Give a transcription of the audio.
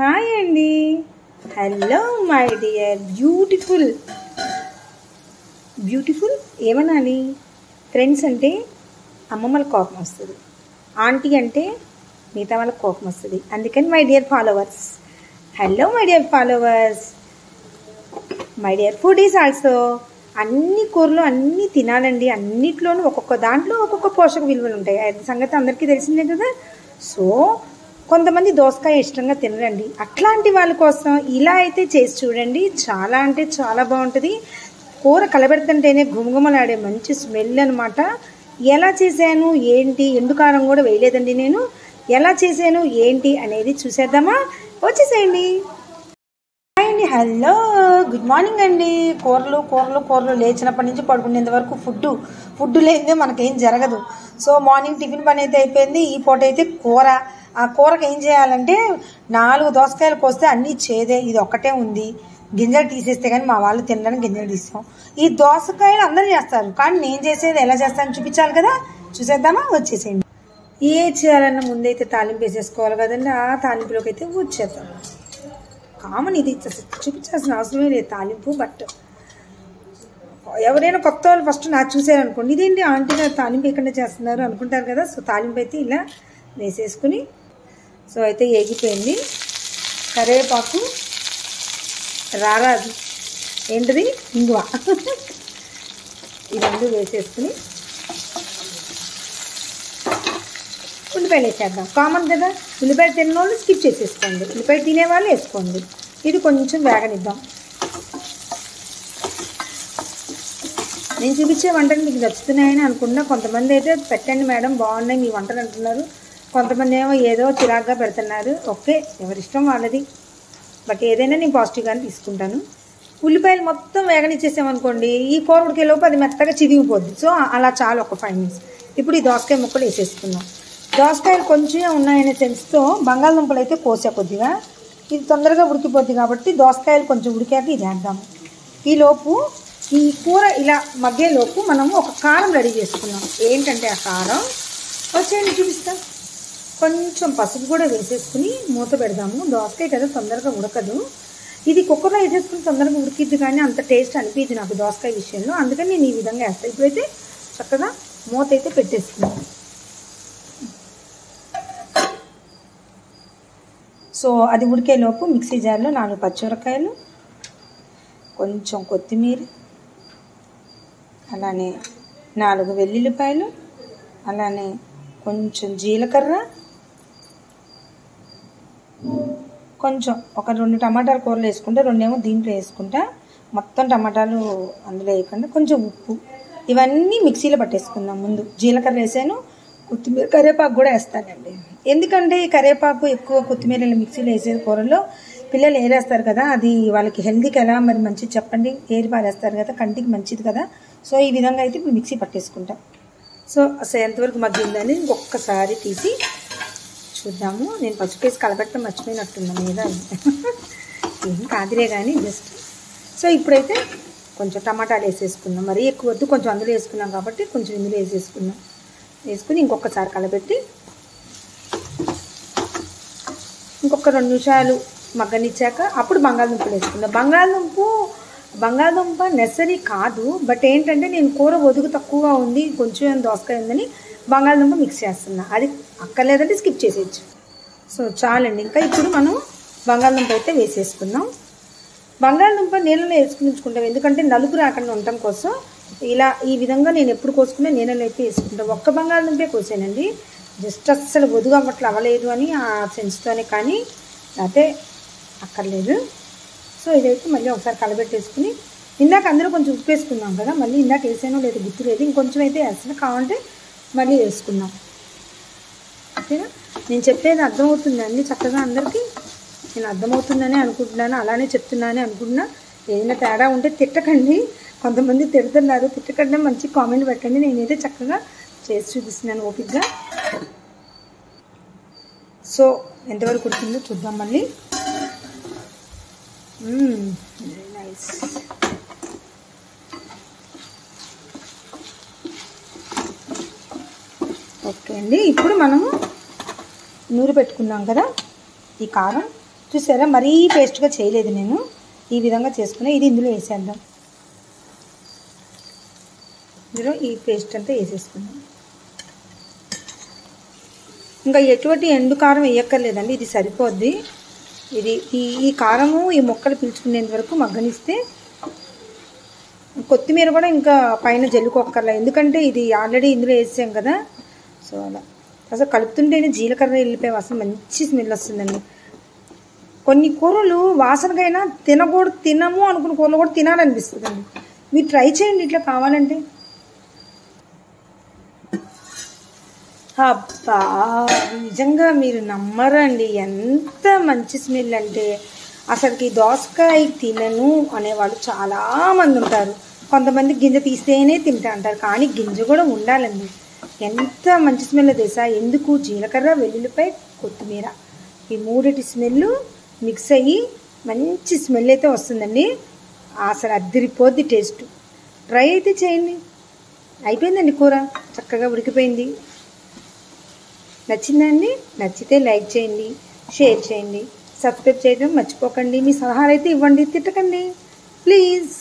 Hi అండి. Hello my dear beautiful ఏమనాలి, friends అంటే అమ్మమ్మలకు కోపం వస్తుంది, ఆంటీ అంటే మిగతా వాళ్ళకి కోపం వస్తుంది. అందుకని my dear followers, hello my dear followers, my dear foodies also. అన్ని కూరలు అన్నీ తినాలండి. అన్నిట్లోనూ ఒక్కొక్క దాంట్లో ఒక్కొక్క పోషక విలువలు ఉంటాయి. అది సంగతి అందరికీ తెలిసిందే కదా. సో కొంతమంది దోసకాయ ఇష్టంగా తినరండి. అట్లాంటి వాళ్ళ కోసం ఇలా అయితే చేసి చూడండి. చాలా అంటే చాలా బాగుంటుంది. కూర కలబెడుతుంటేనే గుమగుమలాడే మంచి స్మెల్ అనమాట. ఎలా చేశాను ఏంటి, ఎండుకారం కూడా వేయలేదండి నేను. ఎలా చేశాను ఏంటి అనేది చూసేద్దామా? వచ్చేసేయండి. హలో, గుడ్ మార్నింగ్ అండి. కూరలు లేచినప్పటి నుంచి పడుకునేంత వరకు ఫుడ్ లేదే మనకేం జరగదు. సో మార్నింగ్ టిఫిన్ పని అయితే అయిపోయింది. ఈ పూట అయితే కూర. ఆ కూరకు ఏం చేయాలంటే 4 దోసకాయలు కోస్తే అన్నీ చేదే. ఇది ఒక్కటే ఉంది, గింజలు తీసేస్తే కానీ మా వాళ్ళు తినడానికి గింజలు తీస్తాం. ఈ దోసకాయలు అందరూ చేస్తారు, కానీ నేను చేసేది ఎలా చేస్తానని చూపించాలి కదా. చూసేద్దామా? వచ్చేసేయండి. ఏ చేయాలన్నా ముందైతే తాలింపు వేసేసుకోవాలి కదండి. ఆ తాలింపులోకి అయితే వచ్చేద్దాం. కామన్ ఇది, చూపించాల్సిన అవసరమే లేదు తాలింపు. బట్ ఎవరైనా కొత్త వాళ్ళు ఫస్ట్ నాకు చూసారనుకోండి, ఇదేంటి ఆంటీ గారు తాలింపు ఎక్కడ చేస్తున్నారు అనుకుంటారు కదా. సో తాలింపు అయితే ఇలా వేసేసుకుని, సో అయితే ఏగిపోయింది. కరివేపాకు, రారాదు ఏంటిది, ఇంగువ, ఈ రెండు వేసేసుకుని ఉల్లిపాయలు వేసేద్దాం. కామన్ కదా, ఉల్లిపాయలు తిన్న వాళ్ళు స్కిప్ చేసేసుకోండి, ఉల్లిపాయలు తినేవాళ్ళు వేసుకోండి. ఇది కొంచెం వేగనిద్దాం. నేను చూపించే వంటలు మీకు నచ్చుతున్నాయని అనుకున్నా. కొంతమంది అయితే పెట్టండి మేడం బాగున్నాయి మీ వంటలు అంటున్నారు, కొంతమంది ఏమో ఏదో చిరాగ్గా పెడుతున్నారు. ఓకే, ఎవరిష్టం వాళ్ళది. బట్ ఏదైనా నేను పాజిటివ్గానే తీసుకుంటాను. ఉల్లిపాయలు మొత్తం వేగనిచ్చేసామనుకోండి, ఈ కూర ఉడికేలోపు అది మెత్తగా చిదిగిపోద్ది. సో అలా చాలు, ఒక 5 minutes. ఇప్పుడు ఈ దోసకాయ ముక్కలు వేసేసుకున్నాం. దోసకాయలు కొంచెం ఉన్నాయనే సెన్స్తో బంగాళదుంపలు అయితే కోసా కొద్దిగా. ఇది తొందరగా ఉడికిపోద్ది కాబట్టి దోసకాయలు కొంచెం ఉడికాక ఇది వేద్దాము. ఈలోపు ఈ కూర ఇలా మగ్గేలోపు మనము ఒక కారం రెడీ చేసుకున్నాం. ఏంటంటే ఆ కారం వచ్చేయండి చూపిస్తా. కొంచెం పసుపు కూడా వేసేసుకుని మూత పెడదాము. దోసకాయ కదా తొందరగా ఉడకదు. ఇది కుక్కర్లో వేసేసుకుని తొందరగా ఉడికిద్ది, కానీ అంత టేస్ట్ అనిపించదు నాకు దోసకాయ విషయంలో. అందుకని నేను ఈ విధంగా వేస్తాను. ఇప్పుడైతే చక్కగా మూత అయితే పెట్టేసుకున్నాను. సో అది ఉడికేలోపు మిక్సీ జార్లో 4 పచ్చిమిరపకాయలు, కొంచెం కొత్తిమీర, అలానే 4 వెల్లుల్లిపాయలు, అలానే కొంచెం జీలకర్ర, కొంచెం ఒక 2 టమాటాలు కూరలు వేసుకుంటా, 2 ఏమో దీంట్లో వేసుకుంటా. మొత్తం టమాటాలు అందులో వేయకుండా కొంచెం ఉప్పు, ఇవన్నీ మిక్సీలో పట్టేసుకుందాం. ముందు జీలకర్ర వేసాను, కొత్తిమీర, కరివేపాకు కూడా వేస్తానండి. ఎందుకంటే ఈ కరివేపాకు ఎక్కువ కొత్తిమీర మిక్సీలో వేసేది కూరల్లో పిల్లలు ఏరేస్తారు కదా, అది వాళ్ళకి హెల్తీకి ఎలా మరి మంచిది చెప్పండి. ఏరి పారేస్తారు కదా, కంటికి మంచిది కదా. సో ఈ విధంగా అయితే ఇప్పుడు మిక్సీ పట్టేసుకుంటాం. సో అసలు ఎంతవరకు మగ్గిందని ఒక్కసారి తీసి చూద్దాము. నేను పసుపు వేసి కలపెట్టడం మర్చిపోయినట్టున్నాను మీద, ఏం కాదులే కానీ జస్ట్. సో ఇప్పుడైతే కొంచెం టమాటాలు వేసేసుకున్నాం. మరీ ఎక్కువ వద్దు, కొంచెం అందులో వేసుకున్నాం కాబట్టి కొంచెం ఇందులో వేసేసుకున్నాం. వేసుకుని ఇంకొకసారి కలపెట్టి ఇంకొక 2 నిమిషాలు మగ్గనిచ్చాక అప్పుడు బంగాళదుంపలు వేసుకుందాం. బంగాళదుంప నెసరీ కాదు, బట్ ఏంటంటే నేను కూర ఒదుగు తక్కువగా ఉంది, కొంచెం దోసకాయ ఉందని బంగాళదుంప మిక్స్ చేస్తున్నా. అది అక్కర్లేదంటే స్కిప్ చేసేయచ్చు. సో చాలండి. ఇంకా ఇప్పుడు మనం బంగాళదుంప అయితే వేసేసుకుందాం. బంగాళదుంప నీళ్ళలో వేసుకుని ఉంచుకుంటాం, ఎందుకంటే నలుపు రాకుండా ఉండటం కోసం. ఇలా ఈ విధంగా నేను ఎప్పుడు కోసుకున్నా నీళ్ళలో అయితే వేసుకుంటాను. ఒక్క బంగాళదుంపే కోసానండి, జస్ట్ అస్సలు ఒదుగు అవ్వట్లు అవ్వలేదు అని ఆ సెన్స్తోనే, కానీ అయితే అక్కర్లేదు. సో ఇదైతే మళ్ళీ ఒకసారి కలబెట్టేసుకుని, ఇందాక అందులో కొంచెం ఉప్పు వేసుకున్నాం కదా, మళ్ళీ ఇందాక వేసానో లేదు గుర్తు లేదు, ఇంకొంచెం అయితే వేస్తాను, కావాలంటే మళ్ళీ వేసుకున్నాం. ఓకేనా? నేను చెప్పేది అర్థమవుతుందండి చక్కగా అందరికీ? నేను అర్థమవుతుందని అనుకుంటున్నాను, అలానే చెప్తున్నాను అనుకుంటున్నా. ఏదైనా తేడా ఉంటే తిట్టకండి, కొంతమంది తిడుతున్నారు, తిట్టకండి, మంచి కామెంట్ పెట్టండి. నేనైతే చక్కగా చేసి చూపిస్తున్నాను ఓపిక్గా. సో ఎంతవరకు ఉడికిందో చూద్దాం మళ్ళీ. Very nice. ఓకే అండి, ఇప్పుడు మనము నూరు పెట్టుకున్నాం కదా ఈ కారం, చూసారా, మరీ పేస్ట్గా చేయలేదు నేను, ఈ విధంగా చేసుకుని ఇది ఇందులో వేసేద్దాం. ఇందులో ఈ పేస్ట్ అంతా వేసేసుకుందాం. ఇంకా ఎటువంటి ఎండు కారం వేయక్కర్లేదండి, ఇది సరిపోద్ది. ఇది ఈ కారము ఈ ముక్కలు పీల్చుకునేంత వరకు మగ్గనిస్తే కొత్తిమీర కూడా ఇంకా పైన జల్లుకోక్కర్లా, ఎందుకంటే ఇది ఆల్రెడీ ఇందులో వేసాం కదా. సో అలా అసలు కలుపుతుంటేనే జీలకర్ర వెళ్ళిపోయి అసలు మంచి స్మెల్ వస్తుందండి. కొన్ని కూరలు వాసనకైనా తినము అనుకున్న కూరలు కూడా తినాలనిపిస్తుందండి. మీరు ట్రై చేయండి ఇట్లా కావాలంటే. అబ్బా నిజంగా మీరు నమ్మరండి, ఎంత మంచి స్మెల్ అంటే. అసలుకి దోసకాయ తినను అనేవాళ్ళు చాలామంది ఉంటారు. కొంతమంది గింజ తీస్తేనే తింటా అంటారు, కానీ గింజ కూడా ఉండాలండి. ఎంత మంచి స్మెల్ తెలుసా, ఎందుకు జీలకర్ర, వెల్లుల్లిపాయ, కొత్తిమీర ఈ మూడిటి స్మెల్ మిక్స్ అయ్యి మంచి స్మెల్ అయితే వస్తుందండి. అసలు అద్దరిపోద్ది టేస్ట్. ట్రై అయితే చేయండి. అయిపోయిందండి, కూర చక్కగా ఉడికిపోయింది. నచ్చిందండి? నచ్చితే లైక్ చేయండి, షేర్ చేయండి, సబ్స్క్రైబ్ చేయడం మర్చిపోకండి. మీ సలహాలు అయితే ఇవ్వండి, తిట్టకండి ప్లీజ్.